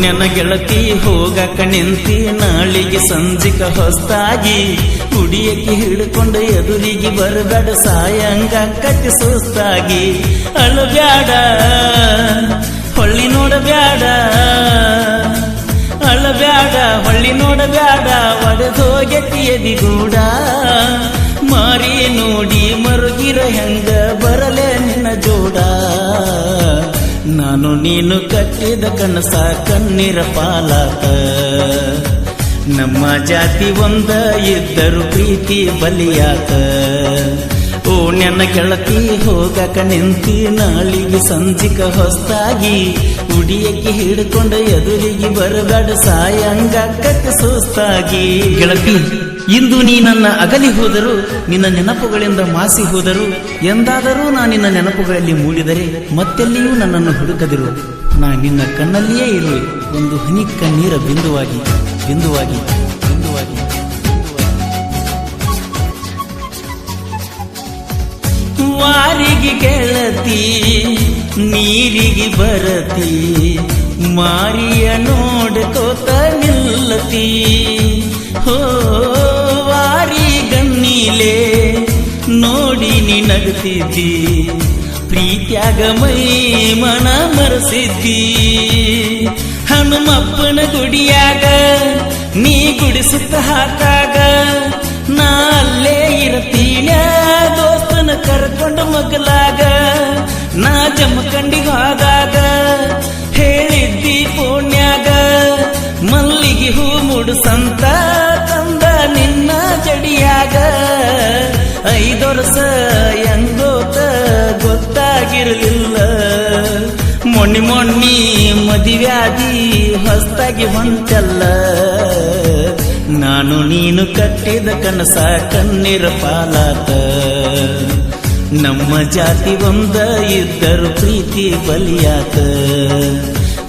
ನನ್ನ ಗೆಳತಿ ಹೋಗಕ ನಿಂತಿ ನಾಳಿಗೆ ಸಂಜಿಕ ಹೊಸ್ತಾಗಿ ಕುಡಿಯಕ್ಕೆ ಹಿಡ್ಕೊಂಡು ಎದುರಿಗೆ ಬರಬೇಡ ಸಾಯಂಗ ಕಟ್ಟಿ ಸುಸ್ತಾಗಿ ಅಳಬ್ಯಾಡ ಹೊಳ್ಳಿ ನೋಡಬ್ಯಾಡ ಅಳಬ್ಯಾಡ ಹೊಳ್ಳಿ ನೋಡಬ್ಯಾಡ ಒಡೆದೋಗೆತ್ತಿ ಎದಿಗೂಡ ಮಾರಿ ನೋಡಿ ಮರುಗಿರ ಹೆಂಗ ಬರಲೇ ನಿನ್ನ ಜೋಡ ನಾನು ನೀನು ಕಟ್ಟಿದ ಕನಸ ಕಣ್ಣೀರ ಪಾಲಾತ ನಮ್ಮ ಜಾತಿ ಒಂದ ಇದ್ದರು ಪ್ರೀತಿ ಬಲಿಯಾತ ಓ ನನ್ನ ಗೆಳತಿ ಹೋಗಕ ನಿಂತಿ ನಾಳಿಗೆ ಸಂಜಿಕ ಹೊಸ್ತಾಗಿ ಉಡಿಯಕ್ಕೆ ಹಿಡ್ಕೊಂಡು ಎದುರಿಗೆ ಬರಬೇಡ ಸಾಯಂಗ ಕಟ್ಟಿ ಸುಸ್ತಾಗಿ ಗೆಳತಿ ಇಂದು ನೀ ನನ್ನ ಅಗಲಿ ಹೋದರು ನಿನ್ನ ನೆನಪುಗಳಿಂದ ಮಾಸಿ ಹೋದರು ಎಂದಾದರೂ ನಾ ನಿನ್ನ ನೆನಪುಗಳಲ್ಲಿ ಮೂಡಿದರೆ ಮತ್ತೆಲ್ಲಿಯೂ ನನ್ನನ್ನು ಹುಡುಕದಿರು ನಾ ನಿನ್ನ ಕಣ್ಣಲ್ಲಿಯೇ ಇರುವೆ ಒಂದು ಹನಿ ಕಣ್ಣೀರ ಬಿಂದುವಾಗಿ ಬಿಂದುವಾಗಿ ಬಿಂದುವಾಗಿ ವಾರಿಗೆ ಗೆಳತಿ ನೀರಿಗೆ ಬರತಿ ಮಾರಿಯ ನೋಡ್ಕೋತ ನಿಲ್ಲತಿ ಹೋ ವಾರಿ ಗಣ್ಣಿಲೆ ನೋಡಿ ನೀ ನಗತಿದ್ದಿ ಪ್ರೀತ್ಯಾಗ ಮೈ ಮನ ಮರೆಸಿದ್ದಿ ಹನುಮಪ್ಪನ ಗುಡಿಯಾಗ ನೀ ಗುಡಿಸುತ್ತ ಹಾಕಾಗ ನಾ ಅಲ್ಲೇ ಇರತೀನ ದೋಸ್ತನ ಕರ್ಕೊಂಡು ಮಗಲಾಗ ನಾ ಜಮಖಂಡಿಗೆ ಹೋದಾಗ ಹೇಳಿದ್ದಿ ಪುಣ್ಯಾಗ ಮಲ್ಲಿಗೆ ಹೂ ಮುಡುಸಂತ ತಂದ ನಿನ್ನ ಜಡಿಯಾಗ 5 ವರ್ಷ ಹೆಂಗೋತ ಗೊತ್ತಾಗಿರಲಿಲ್ಲ ಮೊಣ್ಣಿ ಮದುವ್ಯಾದಿ ಹೊಸ್ತಾಗಿ ಹೊಂಟಲ್ಲ ನಾನು ನೀನು ಕಟ್ಟಿದ ಕನಸ ಕಣ್ಣೀರ ಪಾಲಾತ ನಮ್ಮ ಜಾತಿ ಒಂದ ಇದ್ದರು ಪ್ರೀತಿ ಬಲಿಯಾತ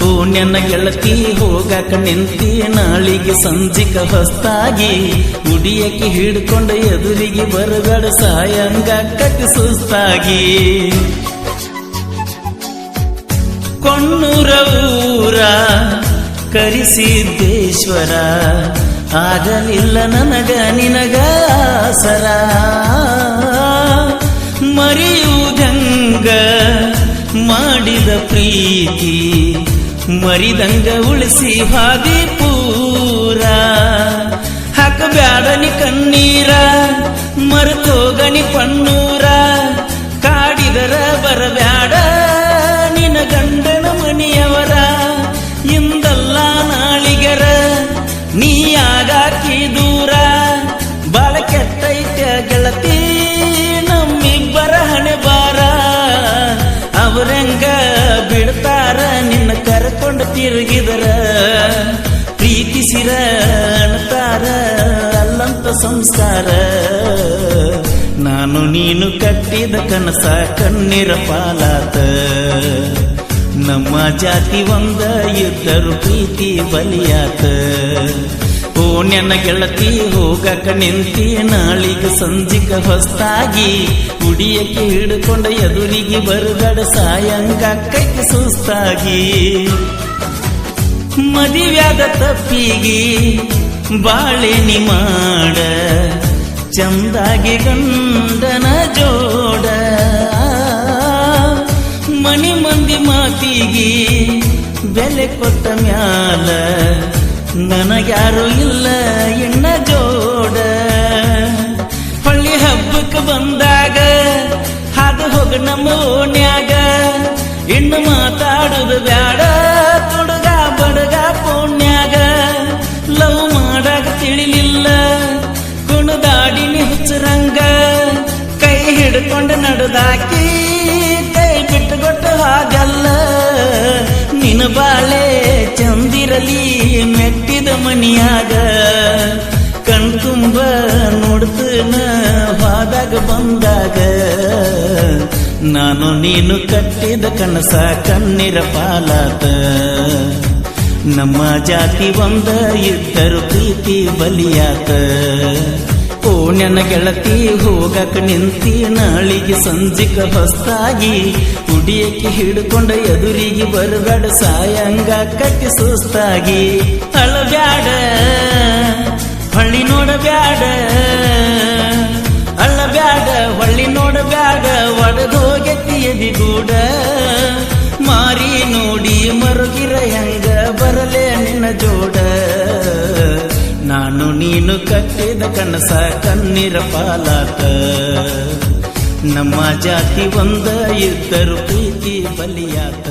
ಓ ನನ್ನ ಗೆಳತಿ ಹೋಗಕ ನಿಂತಿ ನಾಳಿಗೆ ಸಂಜಿಕ ಹೊಸ್ತಾಗಿ ಉಡಿಯಕ್ಕೆ ಹಿಡ್ಕೊಂಡು ಎದುರಿಗೆ ಬರಬೇಡ ಸಾಯಂಗ ಕಟ್ಟಿ ಸುಸ್ತಾಗಿ ಕೊಣ್ಣೂರ ಊರ ಕರಿಸಿದ್ದೇಶ್ವರ ಆಗಲಿಲ್ಲ ನನಗ ನಿನಗ ಆಸರ ಮರೆಯುವುದಂಗ ಮಾಡಿದ ಪ್ರೀತಿ ಮರಿದಂಗ ಉಳಿಸಿ ಹಾದಿ ಪೂರ ಹಾಕಬ್ಯಾಡನಿ ಕಣ್ಣೀರ ಮರೆತೋಗನಿ ಪಣ್ಣೂರ ಕಾಡಿದರ ಬರಬ್ಯಾಡ ನಿನ ಗಂಡನ ಮನೆಯವರ ಇಂದಲ್ಲ ನಾಳಿಗರ ನೀಯಾಗಾಕಿ ದೂರ ಬಾಳ ಕೆಟ್ಟೈತ ಗೆಳತಿ ನಮ್ಮಿಬ್ಬರ ಹಣೆ ಬಾರ ಅವರಂಗ ಬಿಡ್ತಾರ ನಿನ್ನ ಕರ್ಕೊಂಡು ತಿರುಗಿದರ ಪ್ರೀತಿಸಿರ ಅಣ್ತಾರ ಅಲ್ಲಂತ ಸಂಸ್ಕಾರ ನಾನು ನೀನು ಕಟ್ಟಿದ ಕನಸ ಕಣ್ಣೀರ ಪಾಲಾತ ನಮ್ಮ ಜಾತಿ ಒಂದ ಇದ್ದರು ಪ್ರೀತಿ ಬಲಿಯಾತ ಓ ನನ್ನ ಗೆಳತಿ ಹೋಗಕ ನಿಂತಿ ನಾಳಿಗೆ ಸಂಜಿಕ ಹೊಸ್ತಾಗಿ ಉಡಿಯಕ್ಕೆ ಹಿಡ್ಕೊಂಡ ಎದುರಿಗೆ ಬರಬೇಡ ಸಾಯಂಗ ಕೈಗೆ ಸುಸ್ತಾಗಿ ಮದುವ್ಯಾದ ತಪ್ಪಿಗೆ ಬಾಳೆನಿ ಮಾಡ ಚಂದಾಗಿ ಗಂಡನ ಜೋಡ ಮನಿ ಮಂದಿ ಮಾತಿಗೆ ಬೆಲೆ ಕೊಟ್ಟ ಮ್ಯಾಲ ನನಗ್ಯಾರು ಇಲ್ಲ ಎಣ್ಣ ಜೋಡ ಹೊಳ್ಳಿ ಹಬ್ಬಕ್ಕೆ ಬಂದಾಗ ಹಾದು ಹೋಗ ನಮ್ಮ ಓಣ್ಯಾಗ ಇನ್ನು ಮಾತಾಡುದು ಬ್ಯಾಡ ತುಡುಗ ಬಡಗ ಪುಣ್ಯಾಗ ಲವ್ ಮಾಡಾಗ ತಿಳಿಲಿಲ್ಲ ಕುಣದಾಡಿನಿ ಹುಚ್ಚರಂಗ ಕೈ ಹಿಡ್ಕೊಂಡು ನಡೆದಾಕಿ ಕೈ ಬಿಟ್ಟುಕೊಟ್ಟು ಹಾಗಲ್ಲ ನಿನ್ನ ಬಾಳೆ ಚಂದಿರಲಿ ಮೆಟ್ಟಿದ ಮನಿಯಾಗ ಕಣ್ತುಂಬ ನೋಡ್ತನ ಹಾದಾಗ ಬಂದಾಗ ನಾನು ನೀನು ಕಟ್ಟಿದ ಕನಸ ಕಣ್ಣೀರ ಪಾಲಾತ ನಮ್ಮ ಜಾತಿ ಒಂದ ಇದ್ದರು ಪ್ರೀತಿ ಬಲಿಯಾತ ಓ ನನ್ನ ಗೆಳತಿ ಹೋಗಕ ನಿಂತಿ ನಾಳಿಗೆ ಸಂಜಿಕ ಹೊಸ್ತಾಗಿ ಕುಡಿಯಕ್ಕೆ ಹಿಡ್ಕೊಂಡ ಎದುರಿಗೆ ಬರಬೇಡ ಸಾಯಂಗ ಕಟ್ಟಿ ಸುಸ್ತಾಗಿ ಅಳಬ್ಯಾಡ ಹೊಳ್ಳಿ ನೋಡಬ್ಯಾಡ ಅಳ್ಳಬ್ಯಾಡ ಹೊಳ್ಳಿ ನೋಡಬ್ಯಾಡ ಒಡೆದೋಗೆತ್ತಿ ಎದಿಗೂಡ ಮಾರಿ ನೋಡಿ ಮರುಗಿರ ಹೆಂಗ ಬರಲೇ ನಿನ್ನ ಜೋಡ ನಾನು ನೀನು ಕಟ್ಟಿದ ಕನಸ ಕಣ್ಣೀರ ಪಾಲಾತ ನಮ್ಮ ಜಾತಿ ಒಂದ ಇದ್ದರು ಪ್ರೀತಿ ಬಲಿಯಾತ